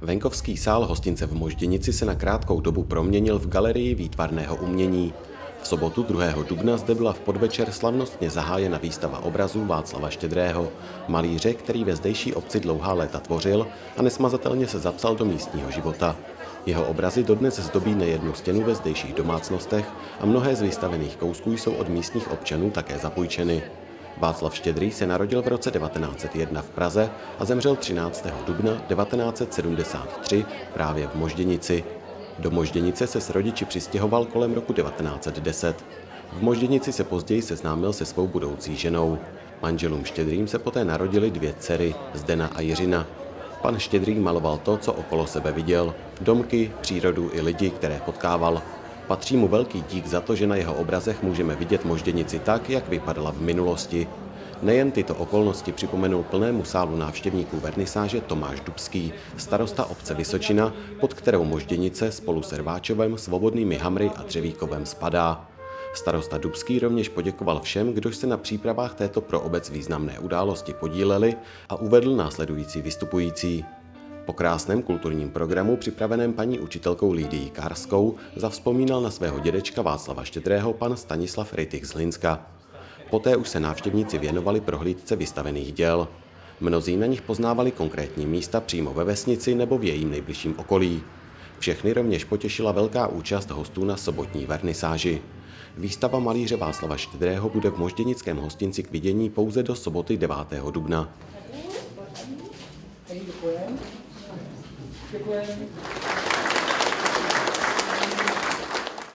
Venkovský sál hostince v Možděnici se na krátkou dobu proměnil v galerii výtvarného umění. V sobotu 2. dubna zde byla v podvečer slavnostně zahájena výstava obrazů Václava Štědrého, malíře, který ve zdejší obci dlouhá léta tvořil a nesmazatelně se zapsal do místního života. Jeho obrazy dodnes zdobí nejednu stěnu ve zdejších domácnostech a mnohé z vystavených kousků jsou od místních občanů také zapůjčeny. Václav Štědrý se narodil v roce 1901 v Praze a zemřel 13. dubna 1973 právě v Možděnici. Do Možděnice se s rodiči přistěhoval kolem roku 1910. V Možděnici se později seznámil se svou budoucí ženou. Manželům Štědrým se poté narodily 2 dcery, Zdena a Jiřina. Pan Štědrý maloval to, co okolo sebe viděl, domky, přírodu i lidi, které potkával. Patří mu velký dík za to, že na jeho obrazech můžeme vidět Možděnici tak, jak vypadala v minulosti. Nejen tyto okolnosti připomenul plnému sálu návštěvníků vernisáže Tomáš Dubský, starosta obce Vysočina, pod kterou Možděnice spolu s Rváčovem, Svobodnými Hamry a Dřevíkovem spadá. Starosta Dubský rovněž poděkoval všem, kdož se na přípravách této pro obec významné události podíleli, a uvedl následující vystupující. Po krásném kulturním programu připraveném paní učitelkou Lidií Kárskou zavzpomínal na svého dědečka Václava Štědrého pan Stanislav Rytich z Hlinska. Poté už se návštěvníci věnovali prohlídce vystavených děl. Mnozí na nich poznávali konkrétní místa přímo ve vesnici nebo v jejím nejbližším okolí. Všechny rovněž potěšila velká účast hostů na sobotní vernisáži. Výstava malíře Václava Štědrého bude v možděnickém hostinci k vidění pouze do soboty 9. dubna. Děkujeme.